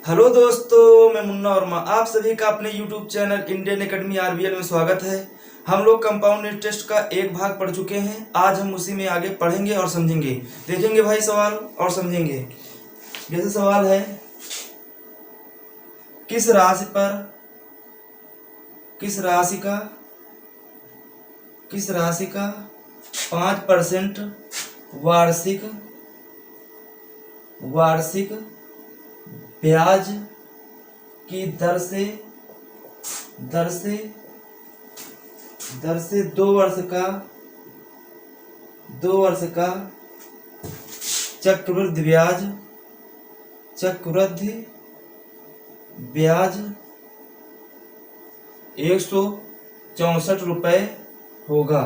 Hello दोस्तों, मैं मुन्ना वर्मा। आप सभी का अपने YouTube channel Indian academy RBL में स्वागत है। हम लोग कंपाउंड इंटरेस्ट का एक भाग पढ़ चुके हैं। आज हम उसी में आगे पढ़ेंगे और समझेंगे। देखेंगे भाई सवाल और समझेंगे। जैसे सवाल है, किस राशि पर किस राशि का 5% वार्षिक ब्याज की दर से 2 वर्ष का चक्रवृद्धि ब्याज 164 रुपए होगा।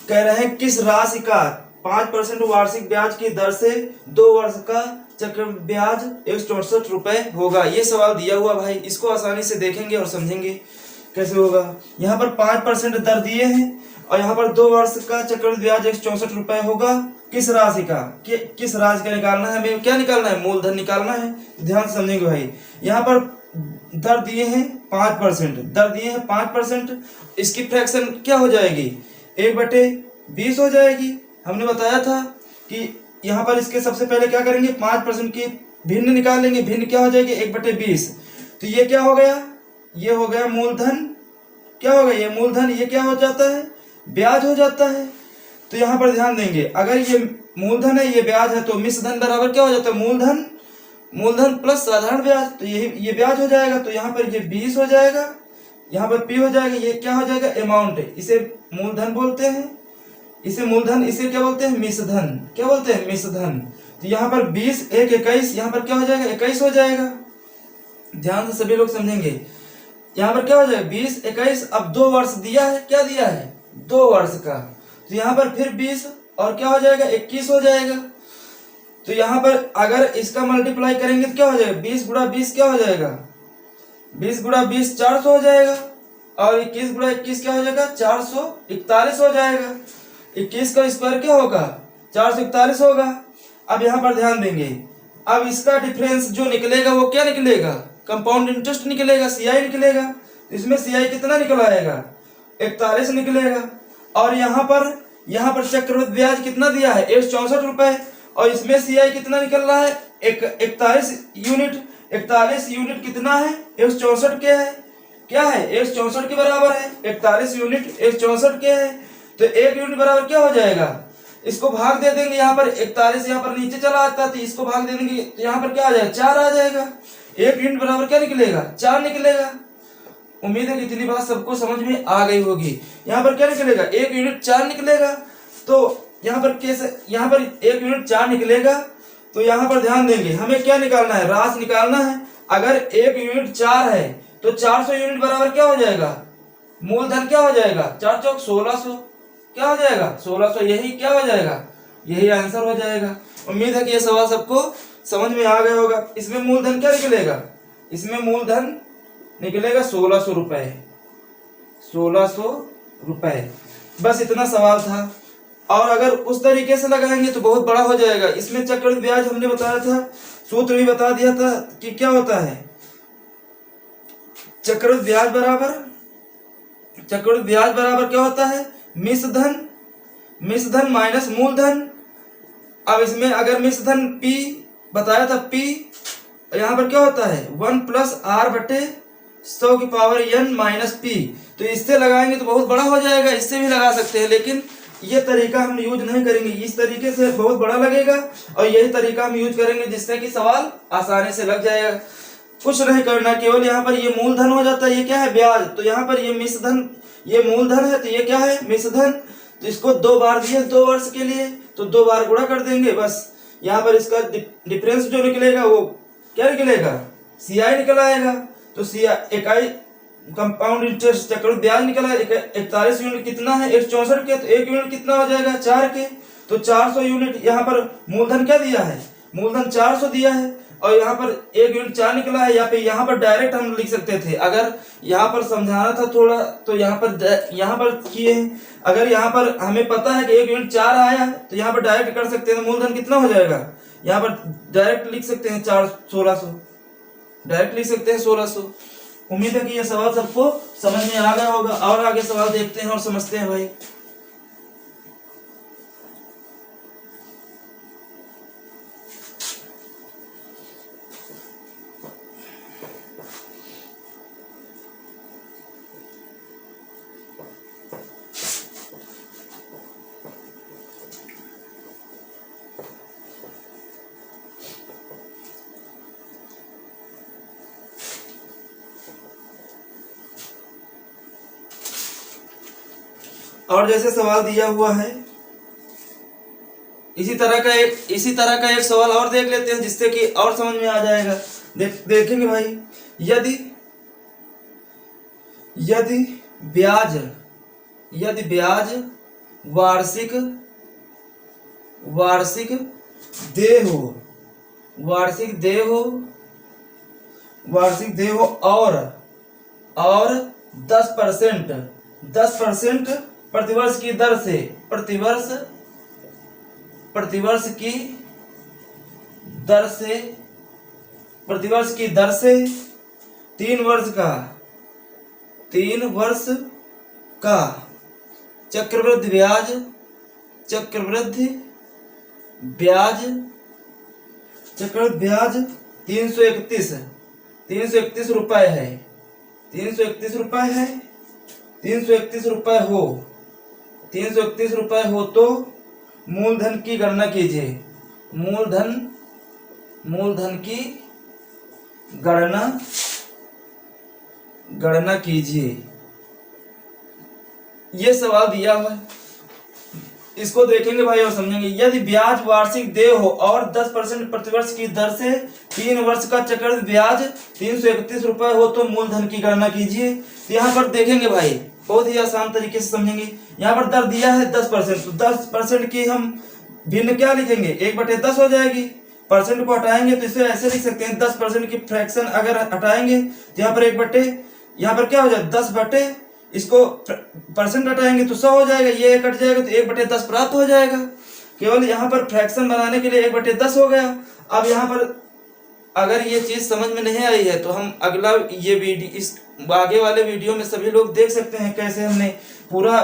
कह रहे हैं किस राशि का 5% वार्षिक ब्याज की दर से 2 वर्ष का चक्रवृद्धि ब्याज 164 रुपए होगा। ये सवाल दिया हुआ भाई, इसको आसानी से देखेंगे और समझेंगे कैसे होगा। यहाँ पर 5% दर दिए हैं और यहाँ पर 2 वर्ष का चक्रवृद्धि ब्याज 164 रुपए होगा। किस राशि का निकालना है? हमें क्या निकालना है? मूलधन निकालना है। ध्यान से समझेंगे भाई। यहाँ पर दर दिए हैं 5%। इसकी फ्रैक्शन क्या हो जाएगी? 1/20 हो जाएगी। हमने बताया था कि यहाँ पर इसके सबसे पहले क्या करेंगे, 5% की भिन्न निकाल लेंगे। भिन्न क्या हो जाएगी? 1/20। तो ये क्या हो गया? ये हो गया मूलधन। क्या हो गया? ये मूलधन। ये क्या हो जाता है? ब्याज हो जाता है। तो यहाँ पर ध्यान देंगे, अगर ये मूलधन है, ये ब्याज है, तो मिश्र धन बराबर क्या हो जाता है? मूलधन प्लस साधारण ब्याज। तो ये ब्याज हो जाएगा। तो यहाँ पर ये 20 हो जाएगा, यहाँ पर P हो जाएगा। ये क्या हो जाएगा? अमाउंट। इसे मूलधन बोलते हैं, इसे मूलधन। इसे क्या बोलते हैं? मिश्रधन। क्या बोलते हैं? मिश्रधन। तो यहाँ पर 20 1 21, यहाँ पर क्या हो जाएगा? 21 हो जाएगा। ध्यान से सभी लोग समझेंगे। यहाँ पर क्या हो जाएगा? 20 21। अब 2 वर्ष दिया है। क्या दिया है? 2 वर्ष का। तो यहाँ पर फिर 20 और क्या हो जाएगा? 21 हो जाएगा। तो यहाँ पर अगर इसका मल्टीप्लाई करेंगे तो क्या हो जाएगा? 20 गुणा 20 क्या हो जाएगा? 20 गुणा 20 400 हो जाएगा। और 21 गुणा 21 क्या हो जाएगा? 441 हो जाएगा। 21 का स्क्वायर क्या होगा? 441 होगा। अब यहाँ पर ध्यान देंगे, अब इसका डिफरेंस जो निकलेगा वो क्या निकलेगा? कंपाउंड इंटरेस्ट निकलेगा, CI निकलेगा। इसमें CI कितना निकल आएगा? 41 निकलेगा। और यहाँ पर चक्रवृद्धि ब्याज कितना दिया है? 164 रुपए। और इसमें CI कितना निकल रहा है? 41 यूनिट। 41 यूनिट कितना है? 164 क्या है? 164 के बराबर है। 41 यूनिट 164 के है। तो 1 यूनिट बराबर क्या हो जाएगा? इसको भाग दे देंगे। यहाँ पर 41 यहाँ पर नीचे चला आता है, तो इसको भाग दे देंगे। तो यहाँ पर क्या आ जाएगा? 4 आ जाएगा। 1 यूनिट बराबर क्या निकलेगा? 4 निकलेगा। उम्मीद है कि इतनी बात सबको समझ में आ गई होगी। यहाँ पर क्या निकलेगा? 1 यूनिट 4 निकलेगा। तो यहाँ पर कैसे? यहाँ पर 1 यूनिट 4 निकलेगा। तो यहाँ पर ध्यान देंगे, हमें क्या निकालना है? राशि निकालना है। अगर 1 यूनिट 4 है तो 400 यूनिट बराबर क्या हो जाएगा? मूलधन क्या हो जाएगा? 4 चौक 1600 क्या हो जाएगा? 1600। यही क्या हो जाएगा? यही आंसर हो जाएगा। उम्मीद है कि यह सवाल सबको समझ में आ गया होगा। इसमें मूलधन क्या निकलेगा? इसमें मूलधन निकलेगा 1600 रुपए। 1600 रुपए। बस इतना सवाल था। और अगर उस तरीके से लगाएंगे तो बहुत बड़ा हो जाएगा। इसमें चक्रवृद्धि ब्याज हमने बताया था, सूत्र भी बता दिया था कि क्या होता है। चक्रवृद्धि ब्याज बराबर क्या होता है? मिश्रधन माइनस मूलधन। अब इसमें अगर मिश्रधन P बताया था, P यहाँ पर क्या होता है? 1 + R/100⁻n - P। तो इससे लगाएंगे तो बहुत बड़ा हो जाएगा। इससे भी लगा सकते हैं, लेकिन ये तरीका हम यूज नहीं करेंगे। इस तरीके से बहुत बड़ा लगेगा और यही तरीका हम यूज करेंगे जिससे कि सवाल आसानी से लग जाएगा। कुछ नहीं करना, केवल यहाँ पर ये मूलधन हो जाता है। ये क्या है? ब्याज। तो यहाँ पर ये मिश्रधन, ये मूलधन है, तो ये क्या है? मिश्रधन। तो इसको 2 बार दिए 2 वर्ष के लिए, तो 2 बार गुणा कर देंगे। बस यहाँ पर इसका डिफरेंस जो निकलेगा वो क्या निकलेगा? CI निकल आएगा। तो CI कंपाउंड इंटरेस्ट चक्रवृद्धि ब्याज निकला। 41 यूनिट कितना है? 164 के। तो 1 यूनिट कितना हो जाएगा? 4 के। तो 400 यूनिट। यहाँ पर मूलधन क्या दिया है? मूलधन 400 दिया है। और यहाँ पर 1 यूनिट 4 निकला है। या फिर यहाँ पर डायरेक्ट हम लिख सकते थे। अगर यहाँ पर समझाना था थोड़ा तो यहाँ पर किए। अगर यहाँ पर हमें पता है कि 1 यूनिट 4 आया है तो यहाँ पर डायरेक्ट कर सकते हैं। तो मूलधन कितना हो जाएगा? यहाँ पर डायरेक्ट लिख सकते हैं 1600, डायरेक्ट लिख सकते हैं 1600। उम्मीद है कि यह सवाल सबको समझ में आ गया होगा। और आगे सवाल देखते हैं और समझते हैं भाई। और जैसे सवाल दिया हुआ है, इसी तरह का एक सवाल और देख लेते हैं, जिससे कि और समझ में आ जाएगा। देखेंगे भाई, यदि ब्याज वार्षिक देय हो और 10% प्रतिवर्ष की दर से प्रतिवर्ष की दर से 3 वर्ष का चक्रवृद्धि ब्याज 331 रुपए है। 331 रुपए हो तो मूलधन की गणना कीजिए। मूलधन की गणना कीजिए। ये सवाल दिया हुआ है, इसको देखेंगे भाई और समझेंगे। यदि ब्याज वार्षिक देय हो और 10% प्रतिवर्ष की दर से 3 वर्ष का चक्रवृद्धि ब्याज 331 रुपए हो तो मूलधन की गणना कीजिए। तो यहाँ पर देखेंगे भाई, बहुत ही आसान तरीके से समझेंगे। यहाँ पर दर दिया है 10%, तो 10% की हम भिन्न क्या लिखेंगे, 1/10 हो जाएगी। परसेंट को हटाएंगे तो इसे ऐसे लिख सकते हैं, 10% की फ्रैक्शन अगर हटाएंगे तो यहाँ पर यहाँ पर क्या हो जाए 10 इसको परसेंट हटाएंगे तो 100 हो जाएगा, ये कट जाएगा तो 1/10 प्राप्त हो जाएगा। केवल यहाँ पर फ्रैक्शन बनाने के लिए 1/10 हो गया। अब यहाँ पर अगर ये चीज समझ में नहीं आई है तो हम अगला ये वीडियो, इस आगे वाले वीडियो में सभी लोग देख सकते हैं कैसे हमने पूरा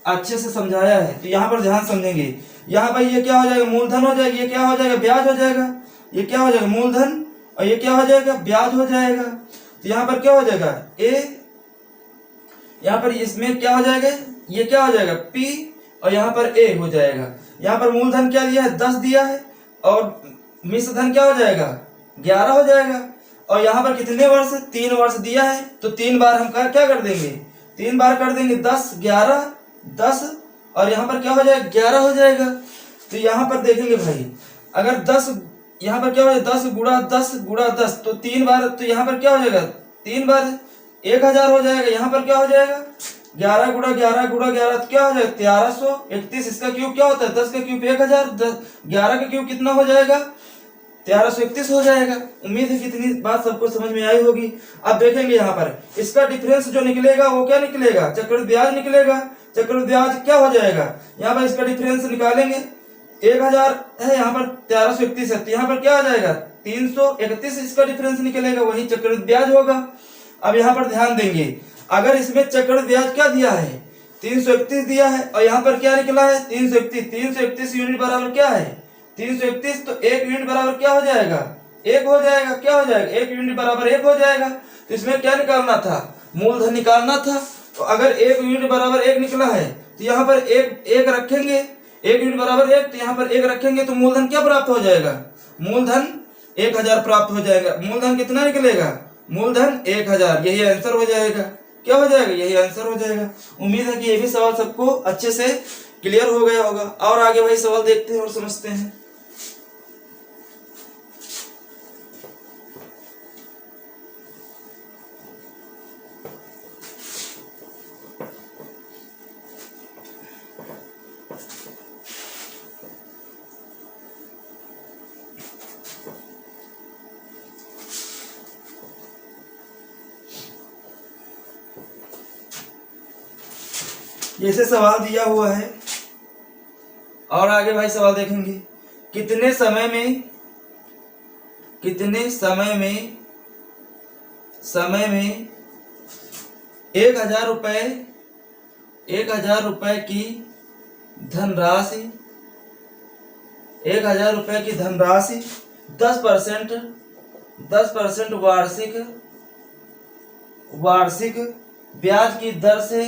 अच्छे से समझाया है। तो यहाँ पर ध्यान समझेंगे। यहाँ पर ये क्या हो जाएगा, मूलधन हो जाएगा, ये क्या हो जाएगा, ब्याज हो जाएगा। ये क्या हो जाएगा, मूलधन, और ये क्या हो जाएगा, ब्याज हो जाएगा। तो यहाँ पर क्या हो जाएगा, ए, यहाँ पर इसमें क्या हो जाएगा, ये क्या हो जाएगा, पी, और यहाँ पर ए हो जाएगा। यहाँ पर मूलधन क्या दिया है, 10 दिया है, और मिश्र धन क्या हो जाएगा, 11 हो जाएगा। और यहाँ पर कितने वर्ष, 3 वर्ष दिया है, तो 3 बार हम क्या कर देंगे, 3 बार कर देंगे, 10 11 10, और यहाँ पर क्या हो जाएगा, 11 हो जाएगा। तो यहाँ पर देखेंगे भाई, अगर 10 यहाँ पर क्या हो जाएगा, 10 गुणा 10 तो 3 बार, तो यहाँ पर क्या हो जाएगा, 3 बार 1000 हो जाएगा। यहाँ पर क्या हो जाएगा, 11 गुणा 11 तो क्या हो जाएगा, 1331। इसका क्यूब क्या होता है, 10 का क्यूब 1000, 11 का क्यूब कितना हो जाएगा, 1331 हो जाएगा। उम्मीद है कि इतनी बात सबको समझ में आई होगी। अब देखेंगे यहाँ पर इसका डिफरेंस जो निकलेगा वो क्या निकलेगा, चक्रवृद्धि ब्याज निकलेगा। चक्रवृद्धि ब्याज क्या हो जाएगा, यहाँ पर इसका डिफरेंस निकालेंगे, 1000 है, यहाँ पर 1331 है, तो यहाँ पर क्या आ जाएगा, 331 इसका डिफरेंस निकलेगा, वही चक्रवृद्धि ब्याज होगा। अब यहाँ पर ध्यान देंगे, अगर इसमें चक्रवृद्धि ब्याज क्या दिया है, 331 दिया है, और यहाँ पर क्या निकला है, 331 यूनिट बराबर क्या है, 331, तो 1 यूनिट बराबर क्या हो जाएगा, 1 हो जाएगा। क्या हो जाएगा, 1 यूनिट बराबर 1 हो जाएगा। तो इसमें क्या निकालना था, मूलधन निकालना था। तो अगर 1 यूनिट बराबर 1 निकला है तो यहाँ पर एक रखेंगे, 1 यूनिट बराबर 1, तो यहाँ पर 1 रखेंगे तो मूलधन क्या प्राप्त हो जाएगा, मूलधन 1000 प्राप्त हो जाएगा। मूलधन कितना निकलेगा, मूलधन 1000, यही आंसर हो जाएगा। क्या हो जाएगा, यही आंसर हो जाएगा। उम्मीद है कि ये भी सवाल सबको अच्छे से क्लियर हो गया होगा। और आगे भाई सवाल देखते हैं और समझते हैं। जैसे सवाल दिया हुआ है और आगे भाई सवाल देखेंगे। कितने समय में समय में 1,000 रुपए की धनराशि 10% वार्षिक ब्याज की दर से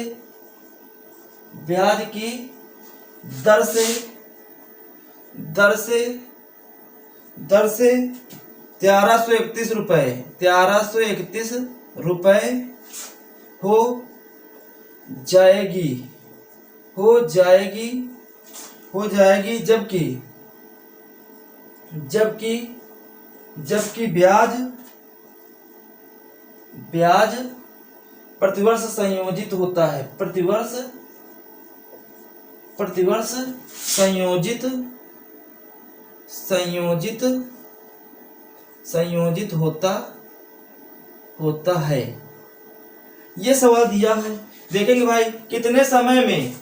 1331 रुपए हो जाएगी जबकि ब्याज प्रतिवर्ष संयोजित होता है प्रतिवर्ष संयोजित होता है। ये सवाल दिया है। देखेंगे भाई, कितने समय में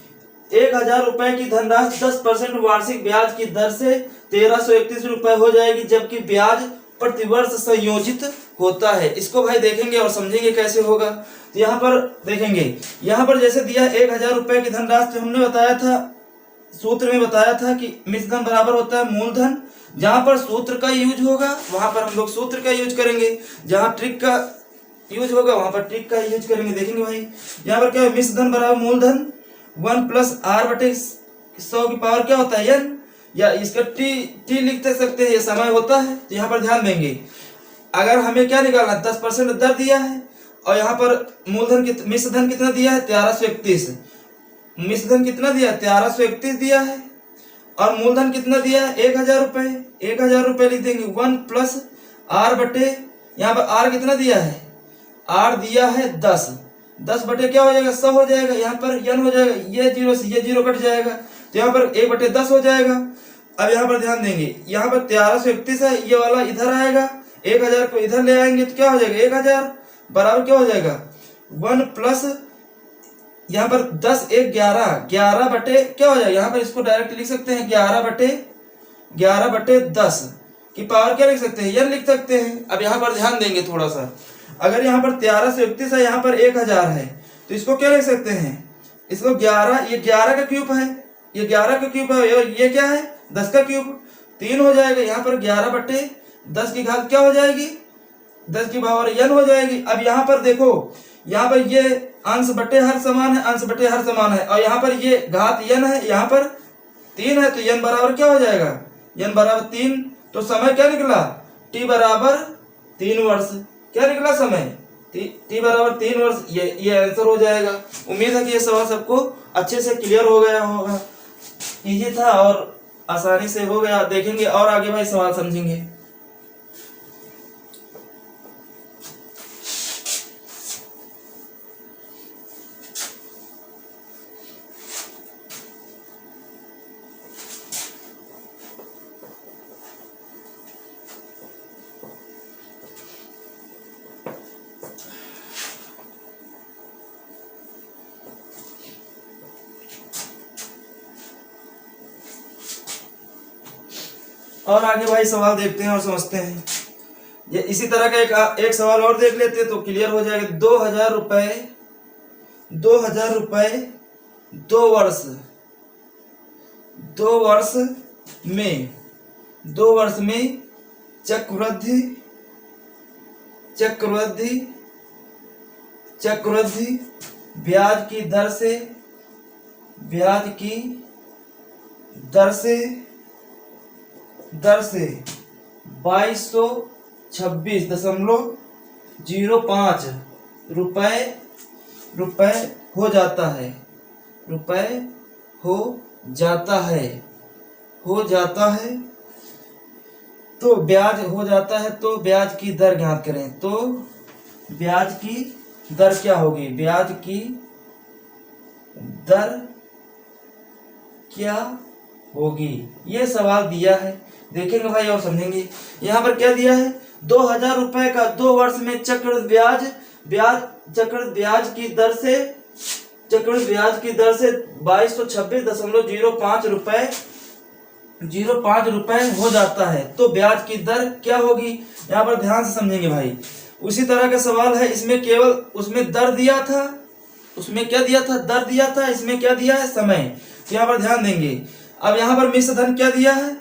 1,000 रुपए की धनराशि 10% वार्षिक ब्याज की दर से 1331 रुपए हो जाएगी जबकि ब्याज प्रतिवर्ष संयोजित होता है। इसको भाई देखेंगे और समझेंगे कैसे होगा। तो यहाँ पर देखेंगे, यहाँ पर जैसे दिया 1,000 रुपए की धनराशि, तो हमने बताया था, सूत्र में बताया था कि मिश्र धन बराबर होता है मूलधन। जहां पर सूत्र का यूज होगा वहां पर हम लोग सूत्र का यूज करेंगे, जहां ट्रिक का यूज होगा वहां पर ट्रिक का यूज करेंगे। देखेंगे भाई, यहाँ पर क्या है, मिश्र धन बराबर मूलधन 1 + r/100 की पावर क्या होता है, n, या इसका t लिख सकते हैं, ये समय होता है। तो यहाँ पर ध्यान देंगे, अगर हमें क्या निकालना, 10% दर दिया है और यहाँ पर मूलधन मिश्र धन कितना दिया है, 1331। मिश्र धन कितना दिया, 1331 दिया है और मूलधन कितना दिया है, 1,000 रुपए। 1,000 रुपए लिख देंगे 1 + r/, यहाँ पर r कितना दिया है, r दिया है 10 बटे क्या हो जाएगा, 100 हो जाएगा। यहाँ पर n हो जाएगा, ये 0 से ये 0 कट जाएगा, तो यहाँ पर 1/10 हो जाएगा। अब यहाँ पर ध्यान देंगे, यहाँ पर 1331 है, ये वाला इधर आएगा, 1,000 को इधर ले आएंगे तो क्या हो जाएगा, 1,000 बराबर क्या हो जाएगा, 1 + यहाँ पर 10 1 11 बटे क्या हो जाएगा, यहाँ पर इसको डायरेक्ट लिख सकते हैं 11/10 की पावर क्या लिख सकते हैं, n लिख सकते हैं। अब यहाँ पर ध्यान देंगे थोड़ा सा, अगर यहाँ पर 1331 है, यहाँ पर 1,000 है, तो इसको क्या लिख सकते हैं, इसको 11, ये 11 का क्यूब है, ये 11 का क्यूब है, और ये क्या है, 10 का क्यूब, 3 हो जाएगा। यहाँ पर 11/10 की घात क्या हो जाएगी, 10 की पावर n हो जाएगी। अब यहाँ पर देखो, यहाँ पर ये अंश बटे हर समान है, और यहाँ पर ये घात n है, यहाँ पर 3 है, तो n बराबर क्या हो जाएगा, n बराबर 3। तो समय क्या निकला, t बराबर 3 वर्ष। क्या निकला समय, t बराबर 3 वर्ष। ये आंसर हो जाएगा। उम्मीद है कि ये सवाल सबको अच्छे से क्लियर हो गया होगा। इजी था और आसानी से हो गया। देखेंगे और आगे भाई सवाल समझेंगे। और आगे भाई सवाल देखते हैं और समझते हैं। ये इसी तरह का एक सवाल और देख लेते हैं तो क्लियर हो जाएगा। 2,000 रुपए 2 वर्ष में चक्रवृद्धि ब्याज की दर से 2226.05 रुपए हो जाता है। तो ब्याज की दर ज्ञात करें। तो ब्याज की दर क्या होगी, ब्याज की दर क्या होगी, ये सवाल दिया है। देखेंगे भाई और समझेंगे। यहाँ पर क्या दिया है, 2,000 रुपए का 2 वर्ष में चक्रवृद्धि ब्याज की दर से 2226.05 0.05 रुपए हो जाता है तो ब्याज की दर क्या होगी, यहाँ पर ध्यान से समझेंगे भाई। उसी तरह का सवाल है, इसमें केवल उसमें दर दिया था, उसमें क्या दिया था, दर दिया था, इसमें क्या दिया है, समय। तो यहाँ पर ध्यान देंगे। अब यहाँ पर मिश्र धन क्या दिया है,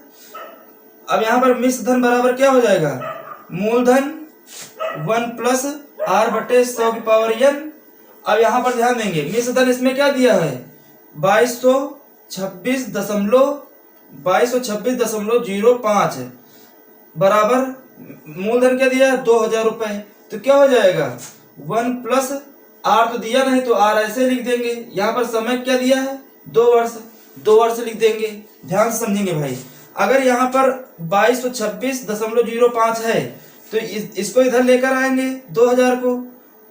अब यहाँ पर मिश्र धन बराबर क्या हो जाएगा, मूलधन 1 प्लस r बटे 100 की पावर n। अब यहाँ पर ध्यान देंगे, मिश्र धन इसमें क्या दिया है, 2226.05 बराबर मूलधन क्या दिया है, 2000 रुपए। तो क्या हो जाएगा, 1 प्लस r तो दिया नहीं तो r ऐसे लिख देंगे। यहाँ पर समय क्या दिया है, 2 वर्ष, 2 वर्ष लिख देंगे। ध्यान से समझेंगे भाई। अगर यहाँ पर 2226.05 है तो इसको इधर लेकर आएंगे 2000 को,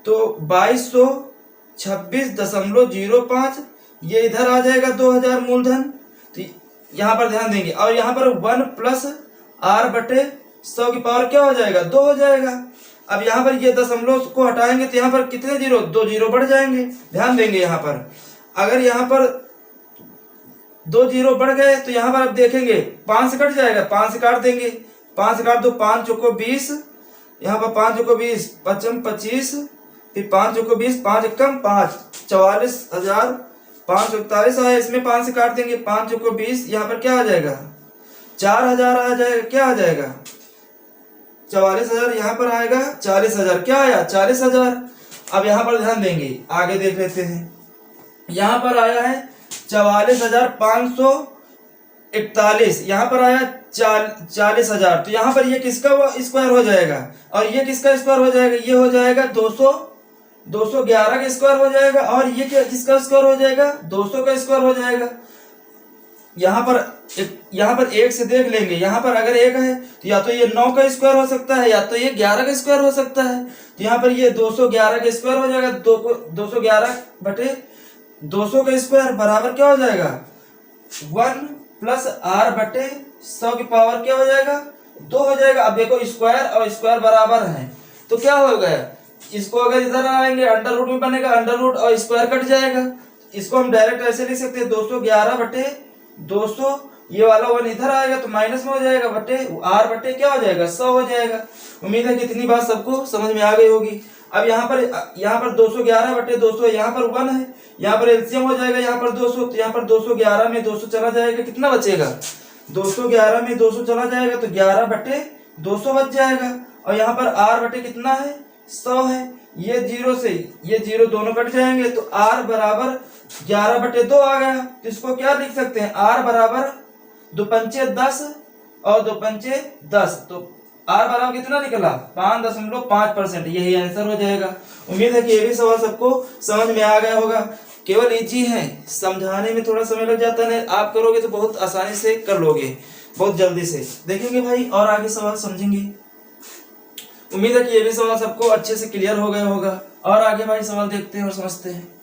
तो 2226.05 ये इधर आ जाएगा 2000 मूलधन। तो यहाँ पर ध्यान देंगे। और यहाँ पर 1 प्लस r बटे 100 की पावर क्या हो जाएगा, 2 हो जाएगा। अब यहाँ पर ये दशमलव को हटाएंगे तो यहाँ पर कितने जीरो, 2 जीरो बढ़ जाएंगे। ध्यान देंगे यहाँ पर, अगर यहाँ पर 2 जीरो बढ़ गए तो यहाँ पर अब देखेंगे 5 से कट जाएगा, 5 से काट देंगे, 5 से काट दो, 5 चौको 20, यहाँ पर 5 चौको 20, 5 25, फिर 5 चौको 20, 5 एकम 5, 44,541 आया। इसमें 5 से काट देंगे, 5 चौको 20, यहाँ पर क्या आ जाएगा, 4000 आ जाएगा। क्या आ जाएगा, 44,000 यहाँ पर आएगा, 40,000 क्या आया, 40,000। अब यहाँ पर ध्यान देंगे, आगे देख लेते हैं। यहाँ पर आया है 44,541, यहाँ पर आया 40,000। तो यहाँ पर ये किसका स्क्वायर हो जाएगा और ये किसका स्क्वायर हो जाएगा, ये हो जाएगा 211 का स्क्वायर हो जाएगा। और ये किसका स्क्वायर हो जाएगा, 200 का स्क्वायर हो जाएगा। यहाँ पर एक से देख लेंगे, यहाँ पर अगर एक है तो या तो ये 9 का स्क्वायर हो सकता है या तो ये 11 का स्क्वायर हो सकता है। तो यहाँ पर ये 211 का स्क्वायर हो जाएगा, 211 बटे 200 का स्क्वायर बराबर क्या हो जाएगा, 1 प्लस r बटे 100 की पावर क्या हो जाएगा, 2 हो जाएगा। अब देखो स्क्वायर और स्क्वायर बराबर है तो क्या हो गया, इसको अगर इधर आएंगे अंडर रूट में बनेगा, अंडर रूट और स्क्वायर कट जाएगा। इसको हम डायरेक्ट ऐसे लिख सकते हैं, 211 बटे 200, ये वाला 1 इधर आएगा तो माइनस में हो जाएगा, बटे r बटे क्या हो जाएगा, 100 हो जाएगा। उम्मीद है कि इतनी बात सबको समझ में आ गई होगी। अब यहाँ पर 211 बटे 200, यहाँ पर 1 है, यहाँ पर एलसीएम हो जाएगा, यहाँ पर 200, तो यहाँ पर 211 में 200 चला जाएगा, कितना बचेगा, 211 में 200 चला जाएगा तो 11 बटे 200 बच जाएगा। और यहाँ पर r बटे कितना है, 100 है। ये जीरो से ये जीरो दोनों कट जाएंगे तो r बराबर 11 बटे 2 आ गया। तो इसको क्या लिख सकते हैं, r बराबर 2 पंचे 10 और 2 पंचे 10, तो r बराबर कितना निकला, 5.5%। यही आंसर हो जाएगा। उम्मीद है कि ये भी सवाल सबको समझ में आ गया होगा। केवल इजी है, समझाने में थोड़ा समय लग जाता है, आप करोगे तो बहुत आसानी से कर लोगे, बहुत जल्दी से। देखेंगे भाई और आगे सवाल समझेंगे। उम्मीद है कि ये भी सवाल सबको अच्छे से क्लियर हो गया होगा। और आगे भाई सवाल देखते हैं और समझते हैं।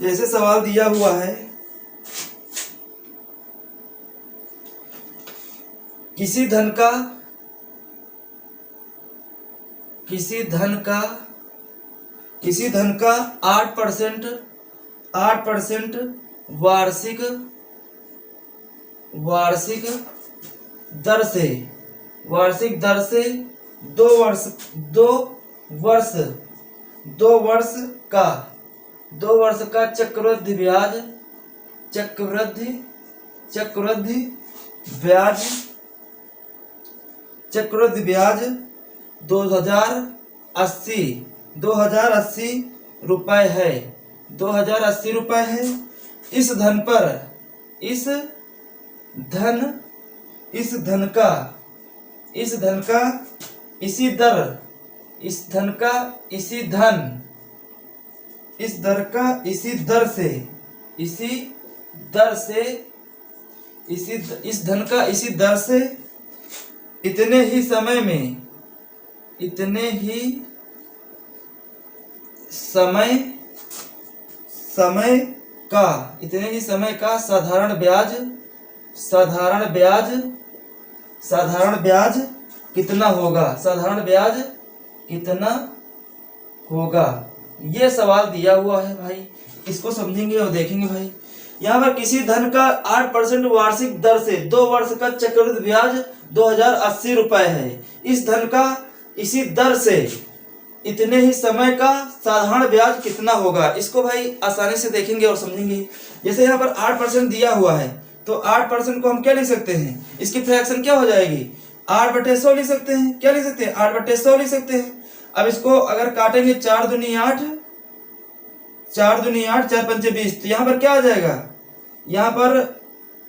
जैसे सवाल दिया हुआ है, किसी धन का 8% वार्षिक दर से 2 वर्ष का चक्रवृद्धि ब्याज 2080 रुपए है, 2080 रुपए है। इस धन का इसी दर से इतने ही समय में, इतने ही समय समय का, इतने ही समय का साधारण ब्याज, साधारण ब्याज, साधारण ब्याज कितना होगा, साधारण ब्याज कितना होगा। ये सवाल दिया हुआ है भाई, इसको समझेंगे और देखेंगे भाई। यहाँ पर किसी धन का 8% वार्षिक दर से 2 वर्ष का चक्रवृद्धि ब्याज 2080 रुपए है। इस धन का इसी दर से इतने ही समय का साधारण ब्याज कितना होगा। इसको भाई आसानी से देखेंगे और समझेंगे। जैसे यहाँ पर 8% दिया हुआ है, तो 8% को हम क्या लिख सकते हैं, इसकी फ्रैक्शन क्या हो जाएगी, 8/100 लिख सकते हैं। क्या लिख सकते हैं, 8/100 लिख सकते हैं। अब इसको अगर काटेंगे 4 दूनी 8, 4 दूनी 8, 4 पंचे 20, तो यहाँ पर क्या आ जाएगा, यहाँ पर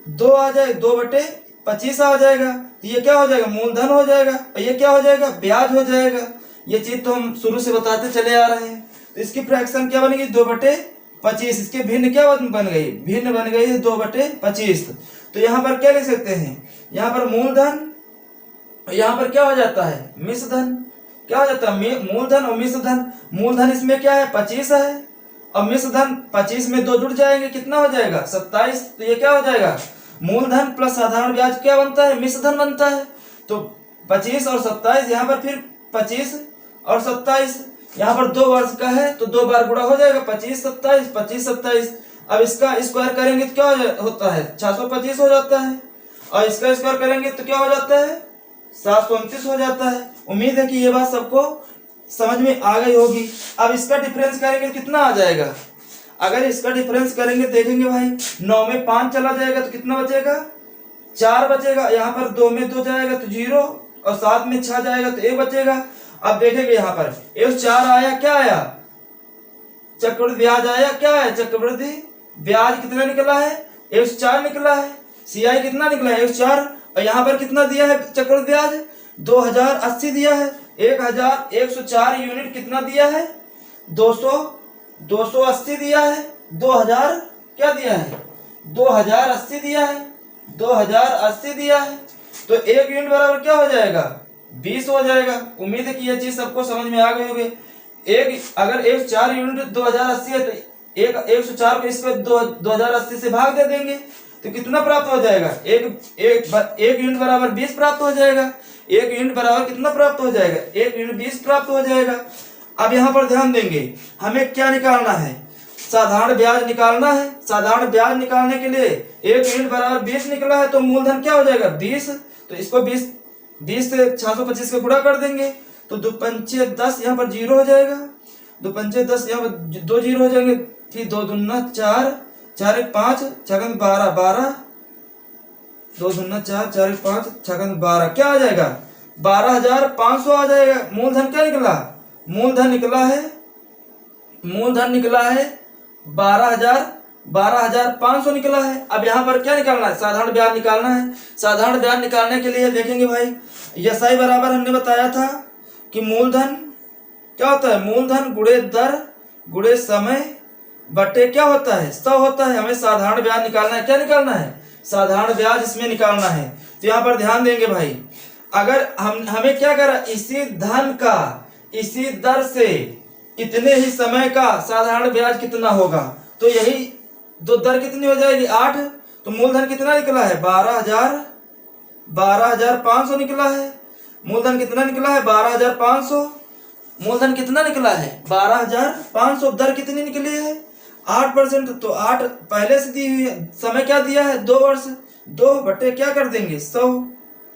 2 आ जाए, 2/25 आ जाएगा। तो ये क्या हो जाएगा, मूलधन हो जाएगा, और ये क्या हो जाएगा, ब्याज हो जाएगा। ये चीज तो हम शुरू से बताते चले आ रहे हैं। तो इसकी फ्रैक्शन क्या बनेगी, 2/25। इसके भिन्न क्या बन गई, भिन्न बन गई 2/25। तो यहाँ पर क्या लिख सकते हैं, यहाँ पर मूलधन, यहाँ पर क्या हो जाता है, मिश्र धन। क्या हो जाता है, मूलधन और मिश्र धन। मूलधन इसमें क्या है, 25 है, और मिश्र धन 25 में 2 जुड़ जाएंगे, कितना हो जाएगा, 27। तो ये क्या हो जाएगा, मूलधन प्लस साधारण ब्याज क्या बनता है, मिश्र धन बनता है। तो 25 और 27, यहाँ पर फिर 25 और 27, यहाँ पर 2 वर्ष का है, तो 2 बार गुणा हो जाएगा, 25 27, 25 27। अब इसका स्क्वायर करेंगे तो क्या होता है, 625 हो जाता है, और इसका स्क्वायर करेंगे तो क्या हो जाता है, 729 हो जाता है। उम्मीद है कि ये बात सबको समझ में आ गई होगी। अब इसका डिफरेंस करेंगे कितना आ जाएगा, अगर इसका डिफरेंस करेंगे देखेंगे भाई, 9 में 5 चला जाएगा तो कितना बचेगा, 4 बचेगा। यहाँ पर 2 में 2 जाएगा तो 0, और 7 में 6 जाएगा तो 1 बचेगा। अब देखेंगे यहाँ पर 104 आया, क्या आया, चक्रवृद्धि ब्याज आया, क्या है, चक्रवृद्धि ब्याज कितना निकला है, 104 निकला है। सीआई कितना निकला है, 104, और यहाँ पर कितना दिया है चक्रवृद्धि ब्याज, 2080 दिया है। 1104 यूनिट कितना दिया है, 280 दिया है, 2000 क्या दिया है, 2080 दिया है, 2080 दिया है। तो 1 यूनिट बराबर क्या हो जाएगा, 20 हो जाएगा। उम्मीद है कि यह चीज सबको समझ में आ गई होगी। अगर 104 यूनिट 2080 है, तो 104 को इसको 2080 से भाग दे देंगे तो कितना प्राप्त हो जाएगा, एक यूनिट बराबर 20 प्राप्त हो जाएगा। 1 यूनिट बराबर कितना प्राप्त हो जाएगा, 1 यूनिट 20 प्राप्त हो जाएगा। अब यहाँ पर ध्यान देंगे, हमें क्या निकालना है, साधारण ब्याज निकालना है। साधारण ब्याज निकालने के लिए 1 यूनिट बराबर 20 निकला है, तो मूलधन क्या हो जाएगा, 20। तो इसको 20 से 625 का गुणा कर देंगे, तो 2 पंचे 10, यहाँ पर 0 हो जाएगा। 2 पंचे 10, यहाँ पर 2 0 हो जाएंगे। फिर 2 दूना 4, 4 1 5, 6 12, 12, 2 दूना 4, 4 1 5, 6 12, क्या आ जाएगा, 12,500 आ जाएगा। मूलधन क्या निकला, मूलधन निकला है 12,500 निकला है। अब यहाँ पर क्या निकालना है, साधारण ब्याज निकालना है। साधारण ब्याज निकालने के लिए देखेंगे भाई, एसआई बराबर हमने बताया था कि मूलधन क्या होता है, मूलधन गुणे दर गुणे समय बटे क्या होता है, 100 होता है। हमें साधारण ब्याज निकालना है, क्या निकालना है, साधारण ब्याज इसमें निकालना है। तो यहाँ पर ध्यान देंगे भाई, अगर हमें क्या करा, इसी धन का इसी दर से इतने ही समय का साधारण ब्याज कितना होगा, तो यही दो दर कितनी हो जाएगी, 8। तो मूलधन कितना निकला है, 12,500 निकला है। मूलधन कितना निकला है, 12,500। मूलधन कितना निकला है, 12,500। दर कितनी निकली है, 8%। तो 8 पहले से दी हुई है, समय क्या दिया है, 2 वर्ष। 2 बटे क्या कर देंगे, 100,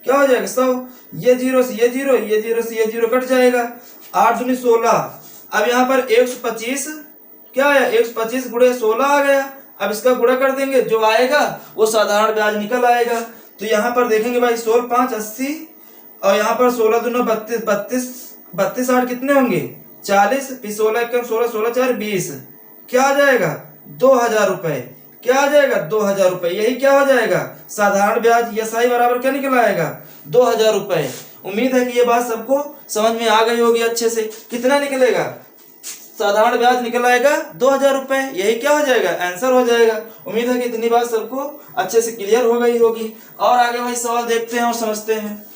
क्या हो जाएगा 100। ये 0 से ये 0, ये 0 से ये 0 कट जाएगा। 8 दूनी 16। अब यहाँ पर 125 क्या आया, 125 गुणे 16 आ गया। अब इसका गुणा कर देंगे, जो आएगा वो साधारण ब्याज निकल आएगा। तो यहाँ पर देखेंगे भाई, 16 5 80, और यहाँ पर 16 दूना 32, 32 8 कितने होंगे, 40। फिर 16 1 16, 16 4 20, क्या आ जाएगा, 2,000 रुपए। क्या आ जाएगा, 2,000 रुपए। यही क्या हो जाएगा, साधारण ब्याज। एसआई बराबर क्या निकल आएगा, 2,000 रुपए। उम्मीद है कि ये बात सबको समझ में आ गई होगी अच्छे से। कितना निकलेगा, साधारण ब्याज निकल आएगा 2,000 रुपए। यही क्या हो जाएगा, आंसर हो जाएगा। उम्मीद है कि इतनी बात सबको अच्छे से क्लियर हो गई होगी। और आगे भाई सवाल देखते हैं और समझते हैं।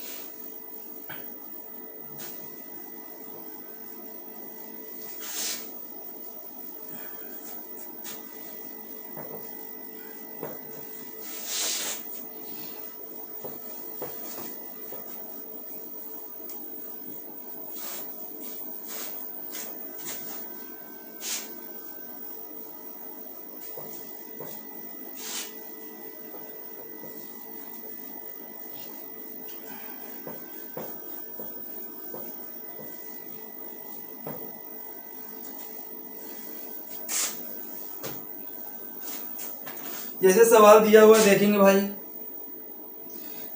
जैसे सवाल दिया हुआ देखेंगे भाई,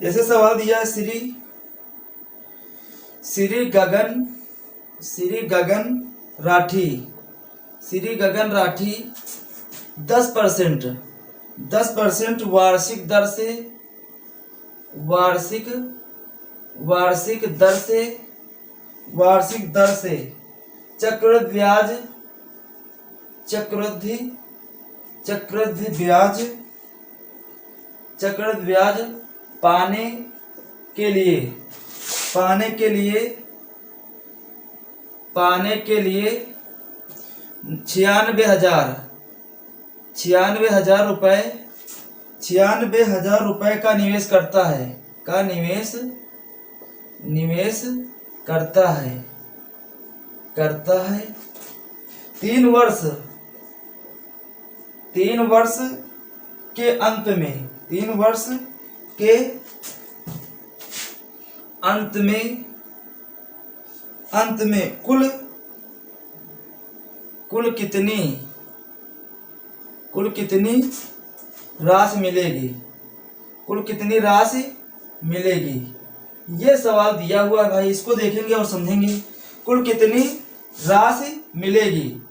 जैसे सवाल दिया है श्री गगन राठी, श्री गगन राठी 10% वार्षिक दर से चक्रवृद्धि ब्याज पाने के लिए 96,000 रुपए का निवेश करता है 3 वर्ष के अंत में कुल कितनी राशि मिलेगी, ये सवाल दिया हुआ है भाई। इसको देखेंगे और समझेंगे। कुल कितनी राशि मिलेगी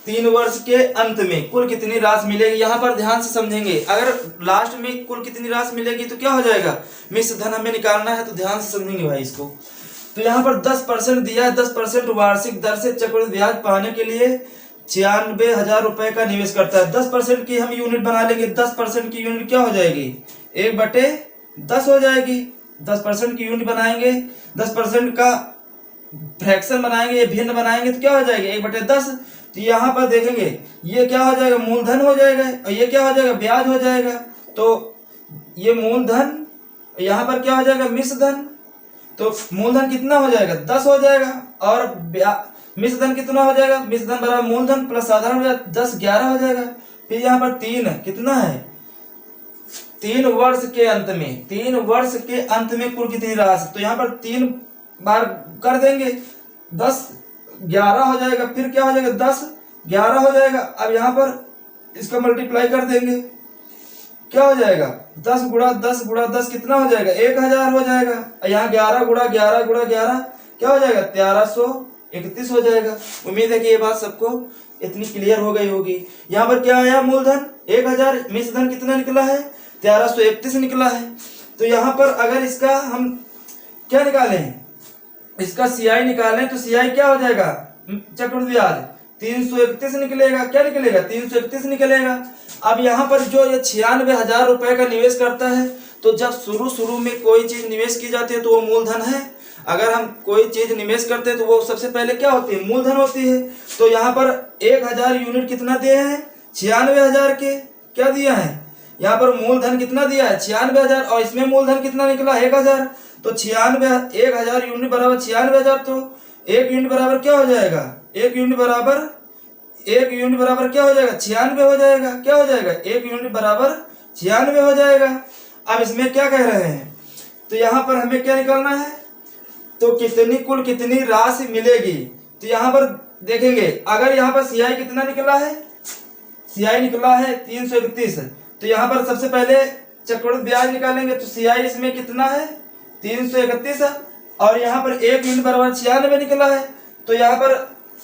3 वर्ष के अंत में, कुल कितनी राशि मिलेगी। यहाँ पर ध्यान से समझेंगे। अगर लास्ट में कुल कितनी राशि मिलेगी तो क्या हो जाएगा, मिश्र धन हमें निकालना है, तो ध्यान से समझेंगे भाई इसको। तो यहाँ पर 10% दिया है, 10% वार्षिक दर से चक्रवृद्धि ब्याज पाने के लिए 96,000 रुपए का निवेश करता है। 10% की हम यूनिट बना लेंगे। 10% की यूनिट क्या हो जाएगी, 1/10 हो जाएगी। 10% की यूनिट बनाएंगे, 10% का फ्रैक्शन बनाएंगे, भिन्न बनाएंगे, तो क्या हो जाएगा 1/10। तो यहाँ पर देखेंगे ये क्या हो जाएगा, मूलधन हो जाएगा, और ये क्या हो जाएगा, ब्याज हो जाएगा। तो ये मूलधन, यहाँ पर क्या हो जाएगा, मिश्र धन। तो मूलधन कितना हो जाएगा, 10 हो जाएगा, और मिश्र धन कितना हो जाएगा, मिश्र धन बराबर मूलधन प्लस साधारण ब्याज 10 11 हो जाएगा। फिर यहाँ पर 3 कितना है, 3 वर्ष के अंत में कुल कितनी राशि, तो यहाँ पर 3 बार कर देंगे, 10 11 हो जाएगा। फिर क्या हो जाएगा, 10 11 हो जाएगा। अब यहाँ पर इसका मल्टीप्लाई कर देंगे, क्या हो जाएगा, 10 गुणा 10 कितना हो जाएगा, 1000 हो जाएगा। यहाँ 11 गुणा 11 क्या हो जाएगा, 1331 हो जाएगा। उम्मीद है कि ये बात सबको इतनी क्लियर हो गई होगी। यहाँ पर क्या आया, मूलधन 1000, मिश्र धन कितना निकला है, 1331 निकला है। तो यहाँ पर अगर इसका हम क्या निकालें, इसका CI निकालें, तो CI क्या हो जाएगा, चक्रवृद्धि ब्याज 331 निकलेगा। क्या निकलेगा, 331 निकलेगा। अब यहाँ पर जो ये 96,000 रुपए का निवेश करता है, तो जब शुरू में कोई चीज निवेश की जाती है तो वो मूलधन है। अगर हम कोई चीज निवेश करते हैं तो वो सबसे पहले क्या होती है, मूलधन होती है। तो यहाँ पर 1000 यूनिट कितना दिए हैं, 96,000 के क्या दिया है, यहाँ पर मूलधन कितना दिया है, 96,000, और इसमें मूलधन कितना निकला, 1000। तो 1000 यूनिट बराबर 96,000। तो 1 यूनिट बराबर क्या हो जाएगा, 1 यूनिट बराबर क्या हो जाएगा, 96 हो जाएगा। क्या हो जाएगा, 1 यूनिट बराबर 96 हो जाएगा। अब इसमें क्या कह रहे हैं, तो यहाँ पर हमें क्या निकालना है, तो कुल कितनी राशि मिलेगी। तो यहाँ पर देखेंगे, अगर यहाँ पर CI कितना निकला है, CI निकला है 331। तो यहाँ पर सबसे पहले चक्रवृद्धि ब्याज निकालेंगे, तो CI इसमें कितना है, 331, और यहाँ पर 1 यूनिट बराबर 96 निकला है। तो यहाँ पर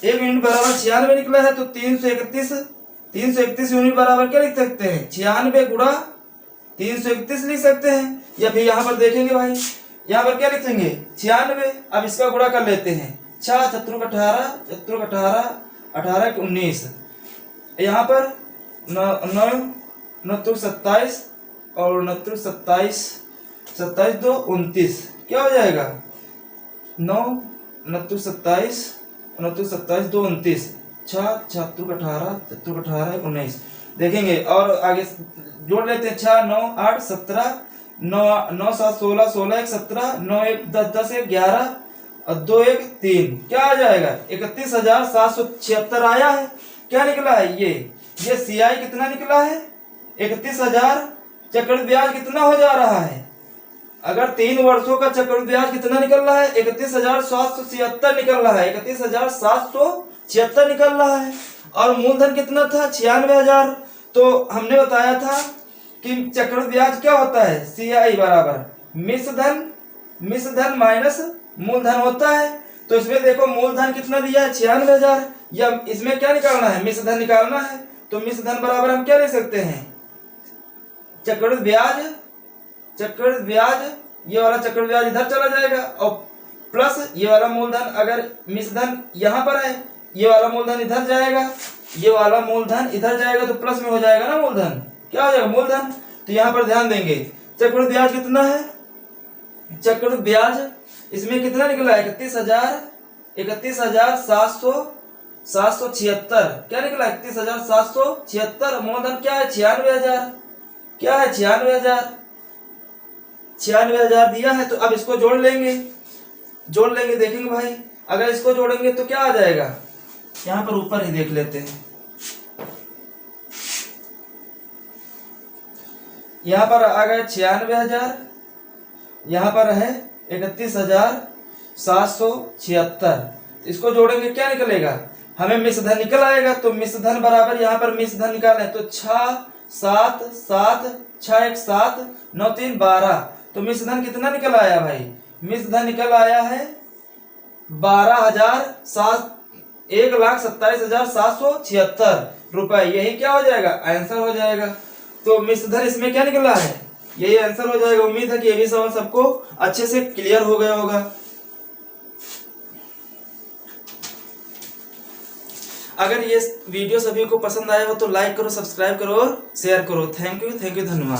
1 यूनिट बराबर 96 निकला है। तो 331 यूनिट बराबर क्या लिख सकते हैं, 96 गुणा 331 लिख सकते हैं। या फिर यहाँ पर देखेंगे भाई, यहाँ पर क्या लिखेंगे, 96। अब इसका गुणा कर लेते हैं, 6 चतुर्क 18 18 19। यहाँ पर 9 9 27 और 9 27 27 2 29 क्या हो जाएगा, 9 9 27 2 29, 6 चतुर्क 18 19। देखेंगे और आगे जोड़ लेते हैं, 6 9 8 17 9 7 16 16 1 17 9 1 10 10 1 11 और 2 1 3 क्या आ जाएगा, 31,776 आया है। क्या निकला है, ये CI कितना निकला है, 31,000। चक्रवृद्धि ब्याज कितना हो जा रहा है, अगर 3 वर्षों का चक्रवृद्धि ब्याज कितना निकल रहा है, 31,776 निकल रहा है, 31,776 निकल रहा है। और मूलधन कितना था, 96,000। तो हमने बताया था कि चक्रवृद्धि ब्याज क्या होता है, CI बराबर मिश्र धन माइनस मूलधन होता है। तो इसमें देखो मूलधन कितना दिया है 96,000, या इसमें क्या निकालना है, मिश्र धन निकालना है। तो मिश्र धन बराबर हम क्या ले सकते हैं, चक्रवृद्धि ब्याज, ये वाला चक्रवृद्धि ब्याज इधर चला जाएगा और प्लस ये वाला मूलधन, अगर मिश्र धन यहाँ पर है, ये वाला मूलधन इधर जाएगा, ये वाला मूलधन इधर जाएगा, तो प्लस में हो जाएगा ना मूलधन, क्या हो जाएगा मूलधन। तो यहाँ पर ध्यान देंगे चक्रवृद्धि ब्याज कितना है, चक्रवृद्धि ब्याज इसमें कितना निकला है 31,776, क्या निकला 31,776। मूलधन क्या है 96,000, क्या है 96,000 दिया है। तो अब इसको जोड़ लेंगे देखेंगे भाई, अगर इसको जोड़ेंगे तो क्या आ जाएगा, यहाँ पर ऊपर ही देख लेते हैं। यहाँ पर आ गया 96,000, यहाँ पर है 31,776। इसको जोड़ेंगे क्या निकलेगा, हमें मिश्र धन निकल आएगा। तो मिश्र धन बराबर यहाँ पर मिश्र धन निकालना है, तो 6 7 7 6 1 7 9 3 12। तो मिश्र धन कितना निकल आया भाई, मिश्र धन निकल आया है 1,27,776 रुपए। यही क्या हो जाएगा, आंसर हो जाएगा। तो मिश्र धन इसमें क्या निकला है, यही आंसर हो जाएगा। उम्मीद है कि ये भी सवाल सबको अच्छे से क्लियर हो गया होगा। अगर ये वीडियो सभी को पसंद आया हो तो लाइक करो, सब्सक्राइब करो और शेयर करो। थैंक यू धन्यवाद।